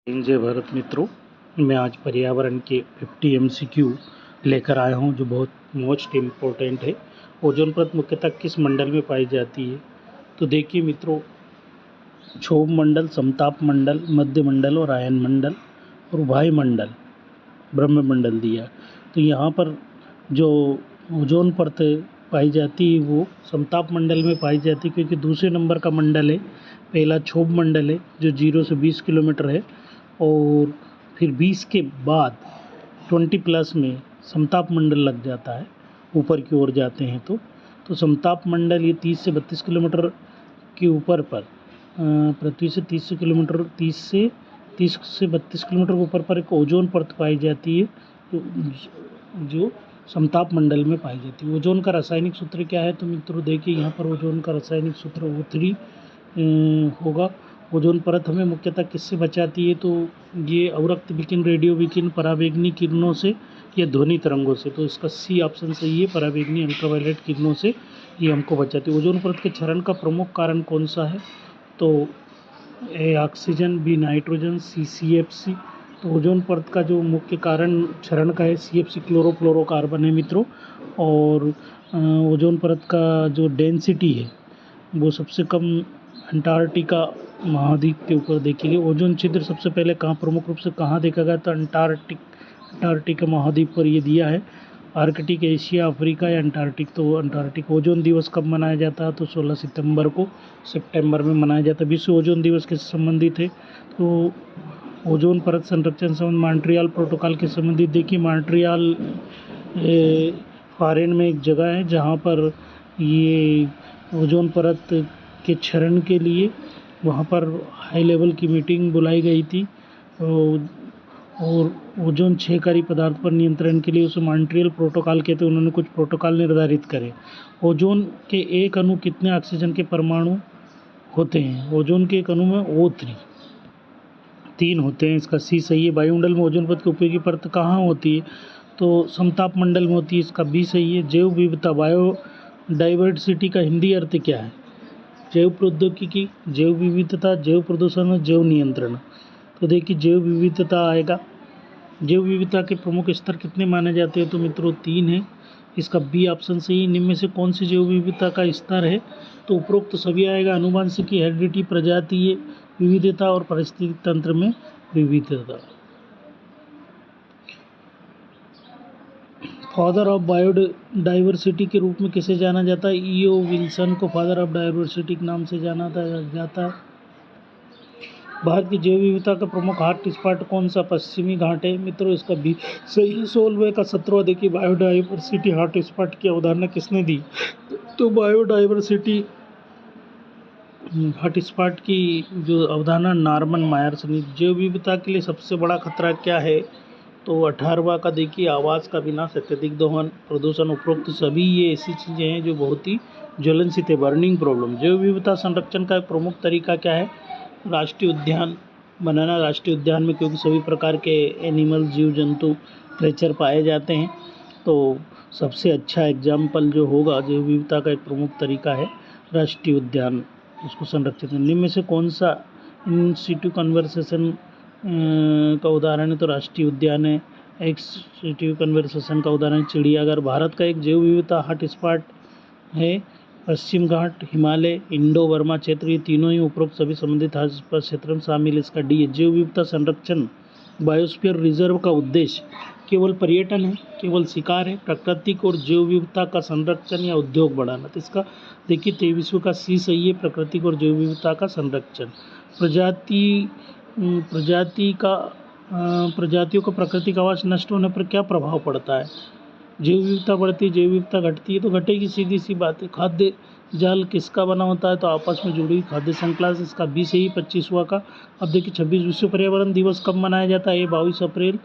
जय भारत मित्रों, मैं आज पर्यावरण के 50 MCQ लेकर आया हूं जो बहुत मोस्ट इम्पोर्टेंट है। ओजोन परत मुख्यतः किस मंडल में पाई जाती है? तो देखिए मित्रों, क्षोभ मंडल, समताप मंडल, मध्य मंडल और आयन मंडल और वायुमंडल, ब्रह्ममंडल दिया। तो यहाँ पर जो ओजोन परत पाई जाती है वो समताप मंडल में पाई जाती है, क्योंकि दूसरे नंबर का मंडल है। पहला क्षोभ मंडल है जो 0 से 20 किलोमीटर है, और फिर 20 के बाद 20+ में समताप मंडल लग जाता है। ऊपर की ओर जाते हैं तो समताप मंडल ये 30 से 32 किलोमीटर के ऊपर पर पृथ्वी से 30 किलोमीटर 30 से 32 किलोमीटर के ऊपर पर एक ओजोन परत पाई जाती है जो समताप मंडल में पाई जाती है। ओजोन का रासायनिक सूत्र क्या है? तो मित्रों देखिए, यहाँ पर ओजोन का रासायनिक सूत्र O3 होगा। ओजोन परत हमें मुख्यतः किससे बचाती है? तो ये अवरक्त विकिरण, रेडियो विकिरण, पराबैंगनी किरणों से या ध्वनि तरंगों से। तो इसका सी ऑप्शन सही है, पराबैंगनी अल्ट्रावायलेट किरणों से ये हमको बचाती है। ओजोन परत के क्षरण का प्रमुख कारण कौन सा है? तो A oxygen, B nitrogen, C CFC। तो ओजोन परत का जो मुख्य कारण क्षरण का है CFC, क्लोरोफ्लोरोकार्बन है मित्रों। और ओजोन परत का जो डेंसिटी है वो सबसे कम अंटार्कटिका महाद्वीप के ऊपर देखी गई। ओजोन छिद्र सबसे पहले कहाँ, प्रमुख रूप से कहाँ देखा गया? तो अंटार्कटिका महाद्वीप पर ये दिया है। आर्कटिक, एशिया, अफ्रीका या अंटार्कटिक? तो अंटार्कटिक। ओजोन दिवस कब मनाया जाता है? तो 16 सितंबर को सितंबर में मनाया जाता है। विश्व ओजोन दिवस किससे संबंधित है? तो ओजोन परत संरक्षण संबंध मॉन्ट्रियल प्रोटोकॉल के संबंधित। देखिए, मॉन्ट्रियल फॉरेन में एक जगह है जहाँ पर ये ओजोन परत के क्षरण के लिए वहाँ पर हाई लेवल की मीटिंग बुलाई गई थी। और ओजोन क्षयकारी पदार्थ पर नियंत्रण के लिए उसे मॉन्ट्रियल प्रोटोकॉल कहते हैं। उन्होंने कुछ प्रोटोकॉल निर्धारित करे। ओजोन के एक अणु कितने ऑक्सीजन के परमाणु होते हैं? ओजोन के एक अणु में O3 3 होते हैं। इसका सी सही है। वायुमंडल में ओजोन परत की उपयोगी परत कहाँ होती है? तो समताप मंडल में होती है। इसका बी सही है। जैव विविधता, बायोडाइवर्सिटी का हिंदी अर्थ क्या है? जैव प्रौद्योगिकी, जैव विविधता, जैव प्रदूषण और जैव नियंत्रण। तो देखिए, जैव विविधता आएगा। जैव विविधता के प्रमुख स्तर कितने माने जाते हैं? तो मित्रों 3 है। इसका बी ऑप्शन सही। निम्न में से कौन सी जैव विविधता का स्तर है? तो उपरोक्त सभी आएगा। आनुवंशिकी, हेरिडिटी, प्रजातीय विविधता और पारिस्थितिक तंत्र में विविधता। फादर ऑफ बायोडाइवर्सिटी के रूप में किसे जाना जाता है? E.O. विल्सन को फादर ऑफ डाइवर्सिटी के नाम से जाना जाता है। भारत की जैव विविधता का प्रमुख हॉट स्पॉट कौन सा? पश्चिमी घाट है मित्रों। इसका भी सही। 16वें का 17वां देखिए, बायोडाइवर्सिटी हॉट स्पॉट की अवधारणा किसने दी? तो बायोडाइवर्सिटी हॉट स्पॉट की जो अवधारणा नॉर्मन मायर्स ने। जैव विविधता के लिए सबसे बड़ा खतरा क्या है? तो 18वां का देखिए, आवास का विनाश, अत्यधिक दोहन, प्रदूषण। उपरोक्त सभी ये ऐसी चीज़ें हैं जो बहुत ही ज्वलनशील है, बर्निंग प्रॉब्लम। जैव विविधता संरक्षण का एक प्रमुख तरीका क्या है? राष्ट्रीय उद्यान बनाना। राष्ट्रीय उद्यान में क्योंकि सभी प्रकार के एनिमल, जीव जंतु, क्रेचर पाए जाते हैं, तो सबसे अच्छा एग्जाम्पल जो होगा जैव विविधता का एक प्रमुख तरीका है राष्ट्रीय उद्यान, उसको संरक्षित करना। निम्न में से कौन सा इन सिटू कन्वर्सेशन का उदाहरण है? तो राष्ट्रीय उद्यान है। एक्स सिटू कन्वर्सेशन का उदाहरण चिड़ियाघर। भारत का एक जैव विविधता हॉट स्पॉट है पश्चिम घाट, हिमालय, इंडो बर्मा क्षेत्र। ये तीनों ही उपरोक्त सभी संबंधित हॉटस्पॉट क्षेत्र में शामिल। इसका डी है। जैव विविधता संरक्षण बायोस्फीयर रिजर्व का उद्देश्य केवल पर्यटन है, केवल शिकार है, प्राकृतिक और जैव विविधता का संरक्षण या उद्योग बढ़ाना? तो इसका देखिए 23वें का सी सही है, प्राकृतिक और जैव विविधता का संरक्षण। प्रजातियों का प्राकृतिक आवास नष्ट होने पर क्या प्रभाव पड़ता है? जैव विविधता बढ़ती है, जैव विविधता घटती है। तो घटेगी, सीधी सी बात है। खाद्य जाल किसका बना होता है? तो आपस में जुड़ी हुई खाद्य श्रृंखला से। इसका बी सही 25वां का। अब देखिए 26 विश्व पर्यावरण दिवस कब मनाया जाता है? ए 22 अप्रैल,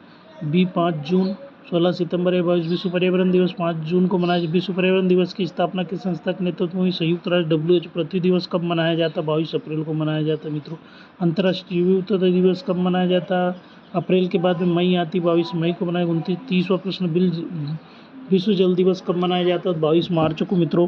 बी 5 जून, 16 सितंबर। ए 22 विश्व पर्यावरण दिवस 5 जून को मनाया। विश्व पर्यावरण दिवस की स्थापना किस संस्था के नेतृत्व में? संयुक्त राष्ट्र WHO। पृथ्वी दिवस कब मनाया जाता है? 22 अप्रैल को मनाया जाता है मित्रों। अंतर्राष्ट्रीय विविधता दिवस कब मनाया जाता है? अप्रैल के बाद में मई आती, 22 मई को मनाया। 29 30वां प्रश्न, विश्व जल दिवस कब मनाया जाता है? 22 मार्च को मित्रों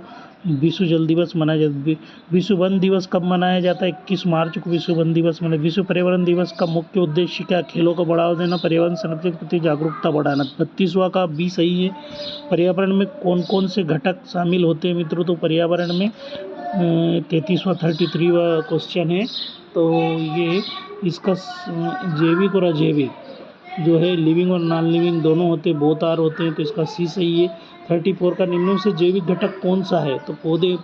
विश्व जल दिवस मनाया जाता है। विश्व वन दिवस कब मनाया जाता है? 21 मार्च को विश्व वन दिवस मनाया। विश्व पर्यावरण दिवस का मुख्य उद्देश्य क्या? खेलों को बढ़ावा देना, पर्यावरण संरक्षण के प्रति जागरूकता बढ़ाना। 32वां का भी सही है। पर्यावरण में कौन कौन से घटक शामिल होते हैं मित्रों? तो पर्यावरण में 33वां क्वेश्चन है। तो ये इसका जैविक और अजैविक जो है लिविंग और नॉन लिविंग दोनों होते हैं, बोथ आर होते हैं, तो इसका सी सही है। 34 का निम्न में से जैविक घटक कौन सा है? तो पौधे,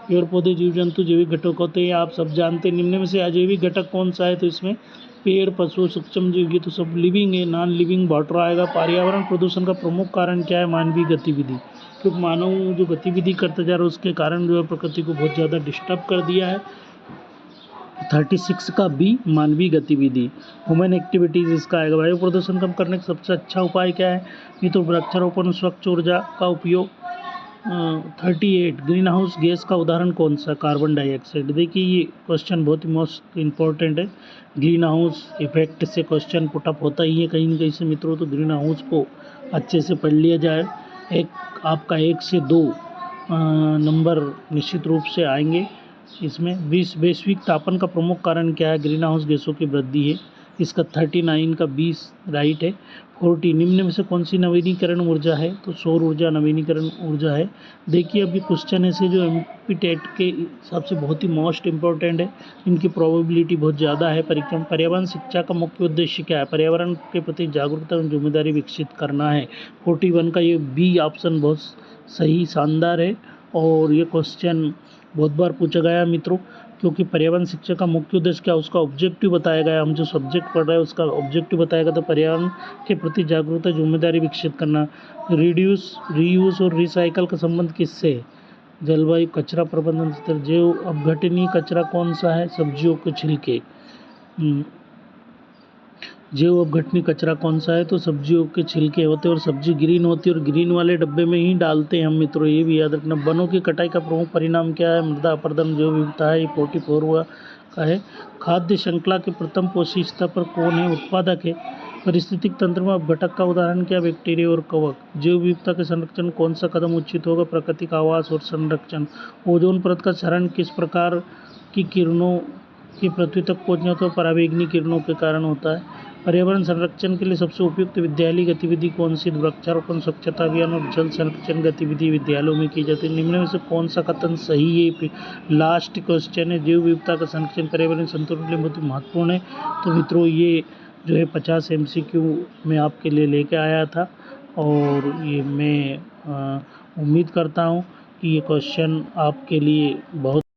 पेड़ पौधे, जीव जंतु जैविक घटक होते हैं, आप सब जानते हैं। निम्न में से अजैविक घटक कौन सा है? तो इसमें पेड़, पशु, सूक्ष्म जीव, ये तो सब लिविंग है, नॉन लिविंग वाटर आएगा। पर्यावरण प्रदूषण का प्रमुख कारण क्या है? मानवीय गतिविधि, क्योंकि मानव जो गतिविधि करता जा रहा है उसके कारण जो है प्रकृति को बहुत ज़्यादा डिस्टर्ब कर दिया है। 36 का बी मानवीय गतिविधि, ह्यूमन एक्टिविटीज़ इसका आएगा। वायु प्रदूषण कम करने का सबसे अच्छा उपाय क्या है? ये तो वृक्षारोपण, स्वच्छ ऊर्जा का उपयोग। 38 ग्रीन हाउस गैस का उदाहरण कौन सा? Carbon dioxide. देखिए ये क्वेश्चन बहुत ही मोस्ट इम्पोर्टेंट है। ग्रीन हाउस इफेक्ट से क्वेश्चन पुटअप होता ही है कहीं न कहीं से मित्रों, तो ग्रीन हाउस को अच्छे से पढ़ लिया जाए। आपका 1 से 2 नंबर निश्चित रूप से आएंगे इसमें। वैश्विक तापन का प्रमुख कारण क्या है? ग्रीन हाउस गैसों की वृद्धि है। इसका 39 का 20 राइट है। 40 निम्न में से कौन सी नवीनीकरण ऊर्जा है? तो सौर ऊर्जा नवीनीकरण ऊर्जा है। देखिए अभी क्वेश्चन ऐसे जो एमपी टेट के हिसाब से बहुत ही मोस्ट इम्पोर्टेंट है, इनकी प्रोबेबिलिटी बहुत ज़्यादा है। पर्यावरण शिक्षा का मुख्य उद्देश्य क्या है? पर्यावरण के प्रति जागरूकता और जिम्मेदारी विकसित करना है। 41 का ये बी ऑप्शन बहुत सही, शानदार है। और ये क्वेश्चन बहुत बार पूछा गया मित्रों, क्योंकि पर्यावरण शिक्षा का मुख्य उद्देश्य क्या, उसका ऑब्जेक्टिव बताया गया। हम जो सब्जेक्ट पढ़ रहे हैं उसका ऑब्जेक्टिव बताया गया, तो पर्यावरण के प्रति जागरूकता, जिम्मेदारी विकसित करना। रिड्यूस, रीयूज और रिसाइकल का संबंध किससे है? जलवायु, कचरा प्रबंधन। जैव अपघटनीय कचरा कौन सा है? सब्जियों के छिलके। जैव अपघटनीय कचरा कौन सा है? तो सब्जियों के छिलके होते हैं, और सब्जी ग्रीन होती है और ग्रीन वाले डब्बे में ही डालते हैं हम मित्रों, ये भी याद रखना। वनों की कटाई का प्रमुख परिणाम क्या है? मृदा अपरदन, जैव विविधता है। ये 44 का है। खाद्य श्रृंखला के प्रथम पोषी स्तर पर कौन है? उत्पादक है। पारिस्थितिक तंत्र में अपघटक का उदाहरण क्या? बैक्टीरिया और कवक। जैव विविधता के संरक्षण कौन सा कदम उचित होगा? प्राकृतिक आवास और संरक्षण। ओजोन परत का क्षरण किस प्रकार की किरणों की पृथ्वी तक पहुंचने तो पराबैंगनी किरणों के कारण होता है। पर्यावरण संरक्षण के लिए सबसे उपयुक्त विद्यालय गतिविधि कौन सी? वृक्षारोपण, स्वच्छता अभियान और जल संरक्षण गतिविधि विद्यालयों में की जाती है। निम्न में से कौन सा कथन सही है? लास्ट क्वेश्चन है। जैव विविधता का संरक्षण पर्यावरण संतुलन के लिए बहुत महत्वपूर्ण है। तो मित्रों ये जो है 50 MCQ में आपके लिए लेके आया था, और ये मैं उम्मीद करता हूँ कि ये क्वेश्चन आपके लिए बहुत